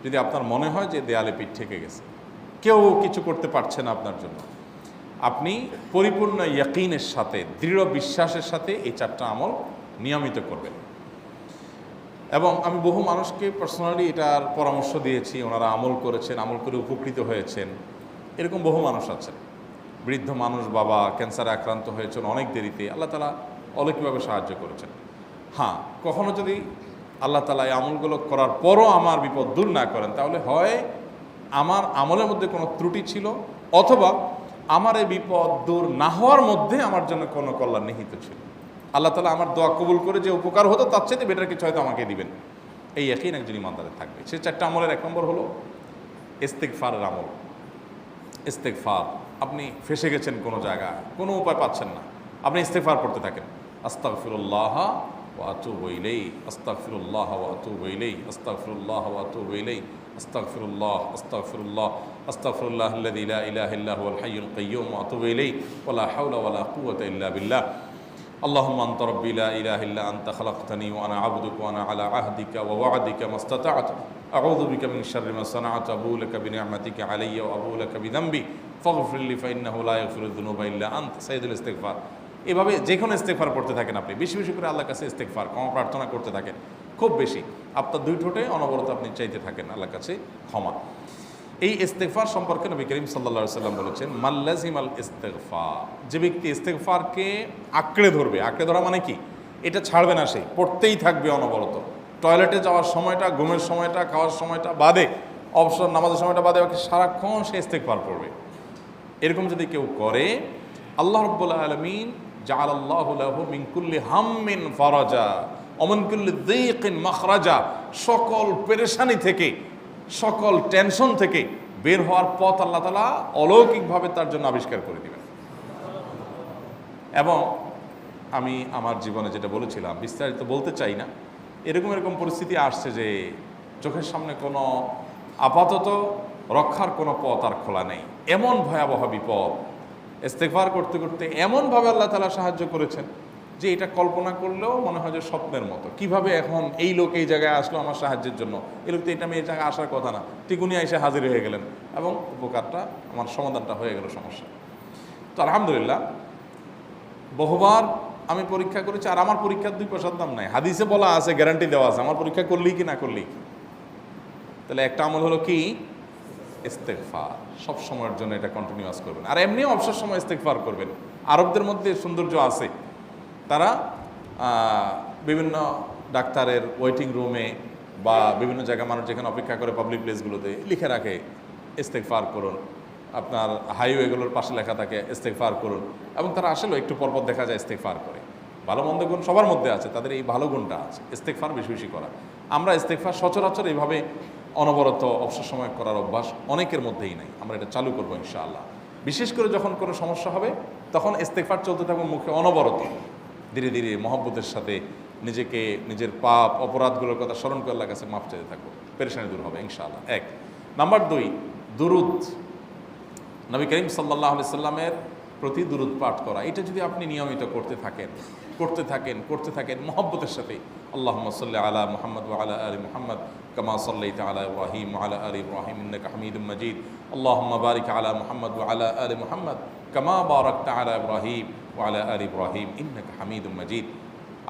যদি আপনার মনে হয় যে দেয়ালে পিঠ ঠেকে গেছে, কেউ কিছু করতে পারছে না আপনার জন্য, আপনি পরিপূর্ণ ইয়াকিনের সাথে, দৃঢ় বিশ্বাসের সাথে এই 4টা আমল নিয়মিত করবেন। এবং আমি বহু মানুষকে পার্সোনালি এটার পরামর্শ দিয়েছি, ওনারা আমল করেছেন, আমল করে উপকৃত হয়েছেন। এরকম বহু মানুষ আছেন। বৃদ্ধ মানুষ, বাবা ক্যান্সারে আক্রান্ত হয়েছেন অনেক দেরিতে, আল্লাহ তাআলা অলৌকিকভাবে সাহায্য করেছেন। হ্যাঁ, কখনো যদি আল্লাহ তাআলা এই আমলগুলো করার পরও আমার বিপদ দূর না করেন, তাহলে হয় আমার আমলের মধ্যে কোনো ত্রুটি ছিল, অথবা আমার এই বিপদ দূর না হওয়ার মধ্যে আমার জন্য কোনো কল্যাণ নিহিত ছিল। আল্লাহ তাআলা আমার দোয়া কবুল করে যে উপকার হতো তার চাইতে বেটার কিছু হয়তো আমাকে দিবেন, এই ইয়াকিন একজন ইমানদারের থাকবে। সে 4টা আমলের 1 নম্বর হলো ইস্তেগফারের আমল। ইস্তেগফার, আপনি ফেসে গেছেন কোনো জায়গায়, কোনো উপায় পাচ্ছেন না, আপনি ইস্তেগফার করতে থাকেন। আস্তাগফিরুল্লাহ ওয়া আতুবু ইলাইহি, আস্তাগফিরুল্লাহ ওয়া আতুবু ইলাইহি, আস্তাগফিরুল্লাহ ওয়া আতুবু ইলাইহি, আস্তাগফিরুল্লাহ, আস্তাগফিরুল্লাহ, আস্তাগফিরুল্লাহাল্লাযী লা ইলাহা ইল্লা হুয়াল হাইয়ুল কাইয়্যুম ওয়া আতুবু ইলাইহি ওয়া লা হাওলা ওয়া লা কুওয়াতা ইল্লা বিল্লাহ। اللهم أنت ربي لا إله إلا أنت خلقتني وأنا عبدك وأنا على عهدك ووعدك ما استطعت أعوذ بك من شر ما صنعت أبوء لك بنعمتك علي وأبوء لك بذنبي فاغفر لي فإنه لا يغفر الذنوب إلا أنت সাইয়্যিদুল ইস্তিগফার। এভাবে যে কোনো ইস্তিগফার পড়তে থাকেন, আপনি বেশি বেশি করে আল্লাহর কাছে ইস্তিগফার ক্ষমা প্রার্থনা করতে থাকেন, খুব বেশি। আপনার 2 ঠোঁটে অনবরত আপনি চাইতে থাকেন আল্লাহর কাছে ক্ষমা। এই ইস্তেগফার সম্পর্কে নবী করিম সাল্লাল্লাহু আলাইহি ওয়াসাল্লাম বলেছেন, মাল্লাজিমাল ইস্তেগফার, যে ব্যক্তি ইস্তেগফারকে আঁকড়ে ধরবে, আঁকড়ে ধরা মানে কি, এটা ছাড়বে না, সে পড়তেই থাকবে অনবরত। টয়লেটে যাওয়ার সময়টা, ঘুমের সময়টা, খাওয়ার সময়টা বাদে, অবসর নামাজের সময়টা বাদে, বাকি সারাক্ষণ সে ইস্তেগফার পড়বে। এরকম যদি কেউ করে, আল্লাহ রাব্বুল আলামিন জাআলাল্লাহু লাহু মিন কুল্লি হাম্মিন ফারাজা ওয়া মিন কুল্লি যায়কিন মাখরাজা, সকল পেরেশানি থেকে, সকল টেনশন থেকে বের হওয়ার পথ আল্লাহ তাআলা অলৌকিকভাবে তার জন্য আবিষ্কার করে দিবেন। এবং আমি আমার জীবনে যেটা বলেছিলাম, বিস্তারিত বলতে চাই না, এরকম পরিস্থিতি আসছে যে চোখের সামনে কোনো আপাতত রক্ষার কোনো পথ আর খোলা নেই, এমন ভয়াবহ বিপদ। ইস্তেগফার করতে করতে এমনভাবে আল্লাহ তাআলা সাহায্য করেছেন যে এটা কল্পনা করলেও মনে হয় যে স্বপ্নের মতো। কিভাবে এখন এই লোক এই জায়গায় আসলো আমার সাহায্যের জন্য, এই লোক তো এটা আমি এই জায়গায় আসার কথা না, টিকুনি এসে হাজির হয়ে গেলেন এবং উপকারটা, আমার সমাধানটা হয়ে গেল সমস্যা। তো আলহামদুলিল্লাহ, বহুবার আমি পরীক্ষা করেছি, আর আমার পরীক্ষার 2 পয়সার দাম নাই। হাদিসে বলা আছে, গ্যারান্টি দেওয়া আছে, আমার পরীক্ষা করলেই কি না করলেই কি। তাহলে একটা আমল হলো কি, ইস্তেগফার। সব সময়ের জন্য এটা কন্টিনিউয়াস করবেন, আর এমনিও অবসর সময় ইস্তেগফার করবেন। আরবদের মধ্যে সৌন্দর্য আছে, তারা বিভিন্ন ডাক্তারের ওয়েটিং রুমে বা বিভিন্ন জায়গায় মানুষ যেখানে অপেক্ষা করে পাবলিক প্লেসগুলোতে লিখে রাখে ইস্তেগফার করুন। আপনার হাইওয়েগুলোর পাশে লেখা থাকে ইস্তেগফার করুন, এবং তারা আসলে একটু পরপর দেখা যায় ইস্তেগফার করে। ভালো মন্দ গুণ সবার মধ্যে আছে, তাদের এই ভালো গুণটা আছে, ইস্তেগফার বেশি বেশি করা। আমরা ইস্তেগফার সচরাচর এইভাবে অনবরত অবসর সময় করার অভ্যাস অনেকের মধ্যেই নাই। আমরা এটা চালু করবো ইনশাআল্লাহ। বিশেষ করে যখন কোনো সমস্যা হবে তখন ইস্তেগফার চলতে থাকবে মুখে অনবরত, ধীরে ধীরে মহব্বতের সাথে নিজেকে, নিজের পাপ অপরাধগুলোর কথা স্মরণ করে আল্লাহর কাছে মাফ চাইতে থাকবো, পেরেশানি দূর হবে ইনশাআল্লাহ। 1 নাম্বার 2, দুরুদ। নবী করিম সাল্লাল্লাহু আলাইহি সাল্লামের প্রতি দুরুদ পাঠ করা, এটা যদি আপনি নিয়মিত করতে থাকেন মহব্বতের সাথে, আল্লাহুম্মা সাল্লি আলা মুহাম্মদ ওয়া আলা আলি মুহাম্মদ কামা সাল্লাইতা আলা ইব্রাহিম ওয়া আলা আলি ইব্রাহিম ইন্নাকা হামিদুম মাজিদ, আল্লাহুম্মা বারিক আলা মুহাম্মদ ওয়া আলা আলি মুহাম্মদ কামা বারাকতা আলা ইব্রাহিম ওয়া আলা আলি ইব্রাহিম ইন্নাকা হামিদুম মাজিদ।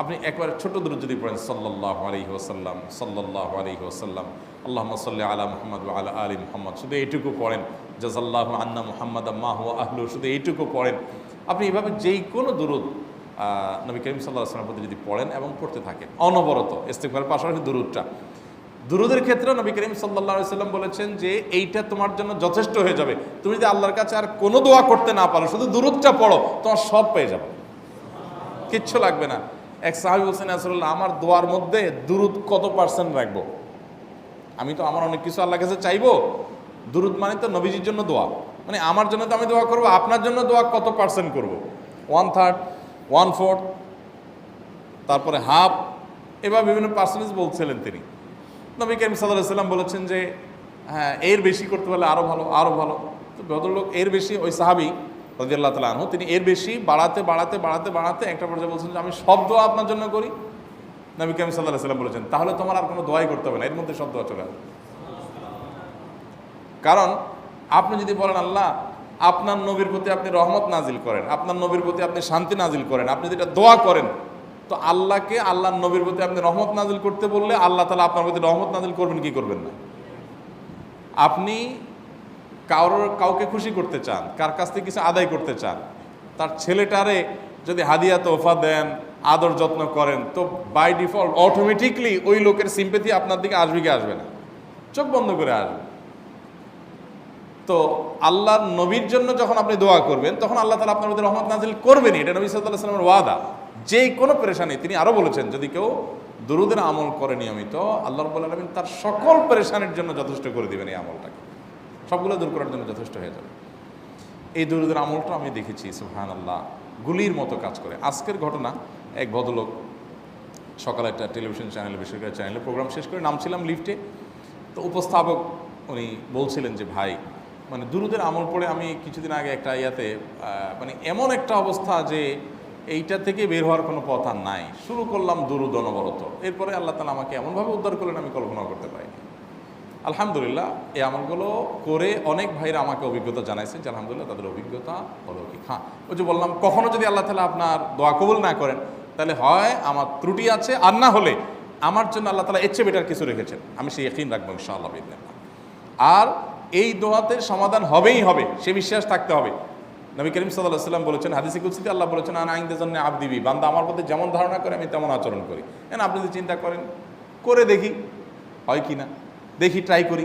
আপনি একবার ছোট দুরূদ যদি পড়েন, সাল্লাল্লাহু আলাইহি ওয়াসাল্লাম, সাল্লাল্লাহু আলাইহি ওয়াসাল্লাম, আল্লাহুম্মা সাল্লি আলা মুহাম্মদ ওয়া আলা আলি মুহাম্মদ, শুধু এইটুকু পড়েন। জাযাল্লাহু আন্না মুহাম্মাদাম মা হুয়া আহলু, শুধু এইটুকু পড়েন। আপনি এইভাবে যেই কোনো দুরূদ নবী করিম সাল্লাল্লাহু আলাইহি ওয়াসাল্লামের প্রতি যদি পড়েন এবং পড়তে থাকেন অনবরত, ইস্তেগফারের পাশাপাশি দুরূদটা, দুরূদের ক্ষেত্রে নবী করিম সাল্লাল্লাহু আলাইহি ওয়াসাল্লাম বলেছেন যে এইটা তোমার জন্য যথেষ্ট হয়ে যাবে। তুমি যদি আল্লাহর কাছে আর কোনো দোয়া করতে না পারো, শুধু দুরূদটা পড়ো, তোমার সব পেয়ে যাবে, কিচ্ছু লাগবে না। এক সাহাবী বলছেন, রাসূলুল্লাহ, আমার দোয়ার মধ্যে দুরূদ কত পার্সেন্ট রাখবো? আমি তো আমার অনেক কিছু আল্লাহর কাছে চাইবো, দুরূদ মানে তো নবীজির জন্য দোয়া, মানে আমার জন্য তো আমি দোয়া করবো, আপনার জন্য দোয়া কত পার্সেন্ট করবো? 1/3, 1/4, তারপরে হাফ, এবার বিভিন্ন পার্সেন্টেজ বলছিলেন তিনি। নবী করিম সাল্লাল্লাহু আলাইহি ওয়াসাল্লাম বলেছেন যে হ্যাঁ, এর বেশি করতে পারলে আরও ভালো, আরও ভালো। তো ভদ্রলোক এর বেশি, ওই সাহাবী রাদিয়াল্লাহু তাআলা আনহু, তিনি এর বেশি বাড়াতে একটা পর্যায়ে বলছেন যে আমি সব দোয়া আপনার জন্য করি। নবী করিম সাল্লাল্লাহু আলাইহি ওয়াসাল্লাম বলেছেন, তাহলে তোমার আর কোনো দোয়াই করতে হবে না, এর মধ্যে সব দোয়া চলে আসবে। কারণ আপনি যদি বলেন আল্লাহ আপনার নবীর প্রতি আপনি রহমত নাজিল করেন, আপনার নবীর প্রতি আপনি শান্তি নাজিল করেন, আপনি যেটা দোয়া করেন, তো আল্লাহকে আল্লাহর নবীর প্রতি আপনি রহমত নাজিল করতে বললে আল্লাহ তাআলা আপনার প্রতি রহমত নাজিল করবেন কি করবেন না? আপনি কাউকে খুশি করতে চান, কার কাছ থেকে কিছু আদায় করতে চান, তার ছেলেটারে যদি হাদিয়া তোহফা দেন, আদর যত্ন করেন, তো বাই ডিফল্ট অটোমেটিকলি ওই লোকের সিম্পেথি আপনার দিকে আসবে কি আসবে না? চোখ বন্ধ করে আসবে। তো আল্লাহর নবীর জন্য যখন আপনি দোয়া করবেন তখন আল্লাহ তাআলা আপনার মধ্যে রহমত নাজিল করবেনই, এটা নবী সাল্লাল্লাহু আলাইহি ওয়াসাল্লামের ওয়াদা। যেই কোনো পেরেশানি, তিনি আরও বলেছেন যদি কেউ দুরূদের আমল করে নিয়মিত, আল্লাহ রাব্বুল আলামিন তার সকল পেরেশানির জন্য যথেষ্ট করে দিবেন। এই আমলটাকে সবগুলো দূর করার জন্য যথেষ্ট হয়ে যাবে। এই দুরূদের আমলটা আমি দেখেছি সুবহানাল্লাহ গুলির মতো কাজ করে। আজকের ঘটনা, এক ভদ্রলোক সকালে একটা টেলিভিশন চ্যানেলে, বেসরকারি চ্যানেলে প্রোগ্রাম শেষ করে নামছিলাম লিফটে, তো উপস্থাপক উনি বলছিলেন যে ভাই মানে দুরূদের আমল পড়ে আমি কিছুদিন আগে একটা মানে এমন একটা অবস্থা যে এইটা থেকে বের হওয়ার কোনো পথ আর নাই, শুরু করলাম দুরূদ অনবরত, এরপরে আল্লাহ তাআলা আমাকে এমনভাবে উদ্ধার করলেন আমি কল্পনা করতে পারিনি। আলহামদুলিল্লাহ এই আমলগুলো করে অনেক ভাইরা আমাকে অভিজ্ঞতা জানাইছেন যে আলহামদুলিল্লাহ তাদের অভিজ্ঞতা অলৌকিক। হ্যাঁ, ওই যে বললাম কখনো যদি আল্লাহ তাআলা আপনার দোয়া কবুল না করেন তাহলে হয় আমার ত্রুটি আছে, আর না হলে আমার জন্য আল্লাহ তাআলা এর চেয়ে বেটার কিছু রেখেছেন, আমি সেই ইয়াকিন রাখবো ইনশাআল্লাহ বিইذنিল্লাহ। আর এই দোয়াতে সমাধান হবেই হবে, সে বিশ্বাস থাকতে হবে। নবী করিম সাল্লাল্লাহু আলাইহি ওয়াসাল্লাম বলেছেন, হাদিসে কুদসিতে আল্লাহ বলেছেন আনা ইনদা যান্নি আবদি বি, বান্দা আমার প্রতি যেমন ধারণা করে আমি তেমন আচরণ করি। এখন আপনি যদি চিন্তা করেন করে দেখি হয় কি না, দেখি ট্রাই করি,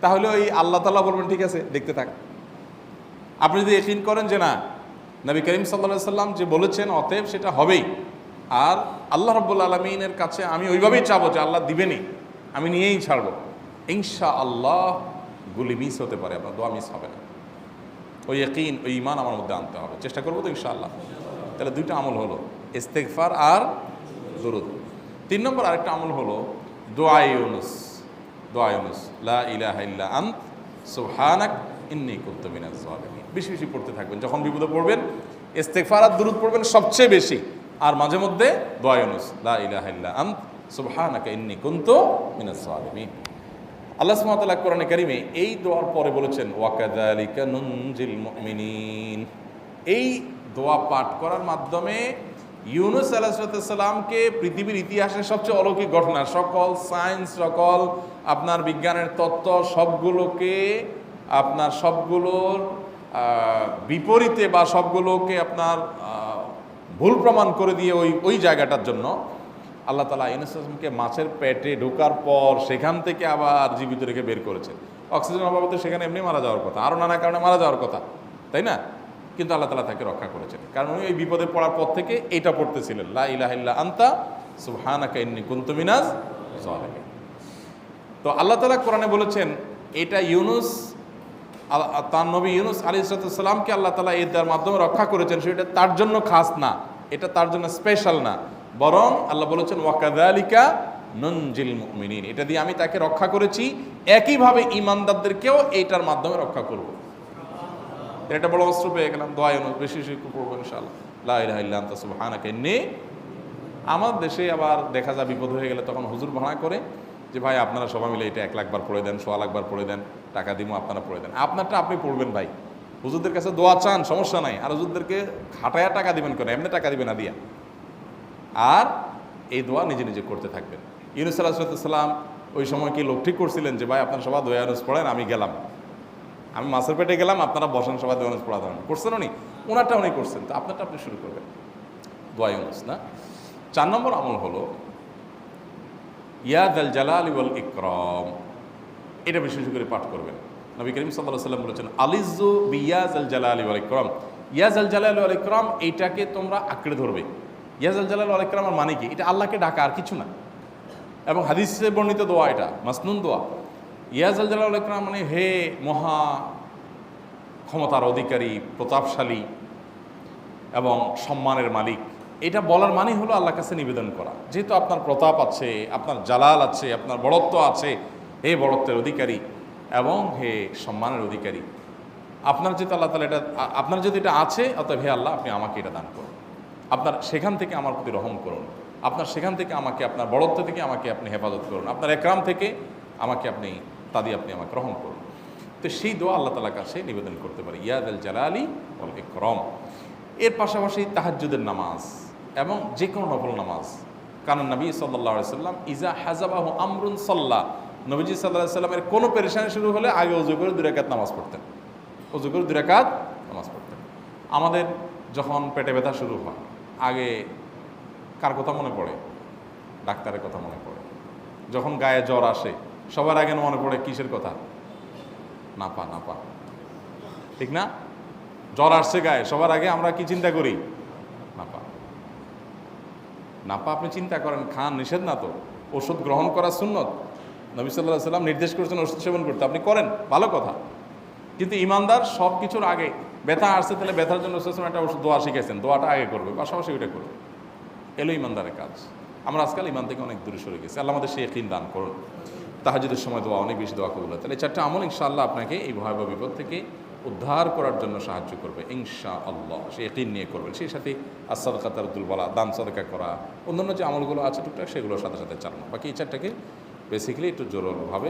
তাহলে ওই আল্লাহ তাআলা বলবেন ঠিক আছে দেখতে থাক। আপনি যদি ইয়াকিন করেন যে না নবী করিম সাল্লাল্লাহু আলাইহি ওয়াসাল্লাম যে বলেছেন অতএব সেটা হবেই, আর আল্লাহ রাব্বুল আলামিনের কাছে আমি ওইভাবেই চাবো যে আল্লাহ দিবেনই, আমি নিয়েই ছাড়বো, ইনশাআল্লাহ গুলি মিস হতে পারে, আপনার দোয়া মিস হবে না। ওই ইয়াকিন, ওই ঈমান আমার মধ্যে আনতে হবে, চেষ্টা করবো তো ইনশাআল্লাহ। তাহলে দুইটা আমল হলো, ইস্তেগফার আর দুরূদ। 3 নম্বর আরেকটা আমল হলো দোয়া ইউনুস। দোয়া ইউনুস, লা ইলাহা ইল্লা আন্ত সুবহানাক ইন্নী কুনতু মিনাজ জালিমিন। বেশি বেশি পড়তে থাকবেন, যখন বিপদে পড়বেন ইস্তেগফার আর দুরূদ পড়বেন সবচেয়ে বেশি, আর মাঝে মধ্যে দোয়া ইউনুস, লা ইলাহা ইল্লা আন্ত সুবহানাকা ইন্নী কুনতু মিনাজ জালিমিন। আল্লাহ সুবহানাহু ওয়া তাআলা কোরআনে কারিমে এই দোয়ার পরে বলেছেন ওয়াকাযালিকা নুনজিল মুমিনিন। এই দোয়া পাঠ করার মাধ্যমে ইউনুস আলাইহিস সালামকে পৃথিবীর ইতিহাসের সবচেয়ে অলৌকিক ঘটনা, সকল সায়েন্স, সকল আপনার বিজ্ঞানের তত্ত্ব সবগুলোকে আপনার সবগুলোর বিপরীতে বা সবগুলোকে আপনার ভুল প্রমাণ করে দিয়ে ওই জায়গাটার জন্য আল্লাহ তাআলা ইউনুস আলাইহিসকে মাছের পেটে ঢোকার পর সেখান থেকে আবার জীবিত রেখে বের করেছেন। অক্সিজেন অভাবে তো সেখানে এমনি মারা যাওয়ার কথা, আরও নানা কারণে মারা যাওয়ার কথা, তাই না? কিন্তু আল্লাহ তাআলা তাকে রক্ষা করেছেন, কারণ উনি ওই বিপদে পড়ার পর থেকে এইটা পড়তেছিলেন, লা ইলাহা ইল্লা আনতা সুবহানাকা ইন্নী কুনতু মিনাজ জালিমিন। তো আল্লাহ তাআলা কোরআনে বলেছেন এটা ইউনুস, তার নবী ইউনুস আলাইহিস সালামকে আল্লাহ তাআলা এর মাধ্যমে রক্ষা করেছেন, সেটা তার জন্য খাস না, এটা তার জন্য স্পেশাল না, বরং আল্লাহ বলেছেন ওয়াকাযালিকা নুনজিল মুমিনিন, এটা দিয়ে আমি তাকে রক্ষা করেছি, একইভাবে ঈমানদারদেরকেও এইটার মাধ্যমে রক্ষা করব। এটা বড় অস্ত্র পেয়ে গেলাম। দোয়া ইউনুস বেশি বেশি পড়বো ইনশাআল্লাহ, লা ইলাহা ইল্লা আনতা সুবহানাকা ইন্নী। আমার দেশে আবার দেখা যায় বিপদ হয়ে গেলে তখন হুজুর ভাড়া করে যে ভাই আপনারা সবাই মিলে এটা 1 লাখ বার পড়ে দেন, 1.25 লাখ বার পড়ে দেন, টাকা দিব আপনারা পড়ে দেন। আপনারটা আপনি পড়বেন ভাই, হুজুরদের কাছে দোয়া চান সমস্যা নাই, আর হুজুরদেরকে খাটায়া টাকা দিবেন কেন, এমনি টাকা দিবেন না দিয়া। আর এই দোয়া নিজে নিজে করতে থাকবেন। ইউনুস আলাইহিস সালাম ওই সময় কি লোক ঠিক করছিলেন যে ভাই আপনারা সবাই দোয়া ইউনুস পড়েন, আমি গেলাম, আমি মাছের পেটে গেলাম, আপনারা বসেন সবাই দোয়া ইউনুস পড়া দেন, করছেন উনি, ওনারটা উনি করছেন, তো আপনারটা আপনি শুরু করবেন দোয়া ইউনুস না। 4 নম্বর আমল হলো ইয়া যাল জালালি ওয়াল ইকরাম, এটা বিশেষ করে পাঠ করবেন। নবী করিম সাল্লাল্লাহু আলাইহি ওয়াসাল্লাম বলেছেন আলিজু বিয়া যাল জালালি ওয়াল ইকরাম, ইয়া যাল জালালি ওয়াল ইকরাম, এইটাকে তোমরা আঁকড়ে ধরবে। ইয়া যাল জালালি ওয়াল ইকরামের মানে কি? এটা আল্লাহকে ডাকা, আর কিছু না, এবং হাদিসে বর্ণিত দোয়া, এটা মাসনুন দোয়া। ইয়া যাল জালালি ওয়াল ইকরাম মানে হে মহা ক্ষমতার অধিকারী, প্রতাপশালী এবং সম্মানের মালিক, এটা বলার মানে হলো আল্লাহর কাছে নিবেদন করা, যেহেতু আপনার প্রতাপ আছে, আপনার জালাল আছে, আপনার বড়ত্ব আছে, হে বড়ত্বের অধিকারী এবং হে সম্মানের অধিকারী, আপনার যেহেতু আল্লাহ তাআলা এটা, আপনার যদি এটা আছে, অতএব হে আল্লাহ আপনি আমাকে এটা দান করুন, আপনার সেখান থেকে আমার প্রতি রহম করুন, আপনার সেখান থেকে আমাকে, আপনার বড়ত্ব থেকে আমাকে আপনি হেফাজত করুন, আপনার একরাম থেকে আমাকে আপনি, তা দিয়ে আপনি আমাকে রহম করুন। তো সেই দোয়া আল্লাহ তাআলার কাছে নিবেদন করতে পারি, ইয়া যাল জালালি ওয়াল ইকরাম। এর পাশাপাশি তাহাজ্জুদের নামাজ এবং যে কোনো নফল নামাজ, কারণ নবী সাল্লাল্লাহু আলাইহি সাল্লাম ইজা হাজাবাহু আমরুন সাল্লাহ, নবীজি সাল্লাল্লাহু আলাইহি সাল্লামের কোনো পেরেশানি শুরু হলে আগে ওযু করে 2 রাকাত নামাজ পড়তেন, ওযু করে 2 রাকাত নামাজ পড়তেন। আমাদের যখন পেটে ব্যথা শুরু হয় আগে কার কথা মনে পড়ে? ডাক্তারের কথা মনে পড়ে। যখন গায়ে জ্বর আসে সবার আগে মনে পড়ে কিসের কথা? নাপা, নাপা, ঠিক না? জ্বর আসছে গায়ে, সবার আগে আমরা কি চিন্তা করি? নাপা। নাপা আপনি চিন্তা করেন, খান, নিষেধ না তো, ওষুধ গ্রহণ করা সুন্নত, নবী সাল্লাল্লাহু আলাইহি সাল্লাম নির্দেশ করেছেন ওষুধ সেবন করতে, আপনি করেন, ভালো কথা। কিন্তু ইমানদার সব কিছুর আগে ব্যথা আসছে, তাহলে ব্যথার জন্য একটা ওষুধ দোয়া শিখেছেন, দোয়াটা আগে করবে, পাশাপাশি ওইটা করবে। এলো ইমানদারের কাজ। আমরা আজকাল ইমান থেকে অনেক দূরে সরে গেছি। আল্লাহ আমাদের সেই ইয়াকিন দান করুন। তাহাজ্জুদের সময় দোয়া, অনেক বেশি দোয়া কবুল হয়। তাহলে 4টা আমল ইনশাআল্লাহ আপনাকে এই ভয়াবহ বিপদ থেকে উদ্ধার করার জন্য সাহায্য করবে ইনশাআল্লাহ। সে ইয়াকিন নিয়ে করবেন। সেই সাথে as-সাদাকা তারদুল বালা, দান সাদাকা করা, অন্যান্য যে আমলগুলো আছে টুকটাক সেগুলোর সাথে সাথে চালানো। বাকি এই 4টাকে বেসিক্যালি একটু জোরভাবে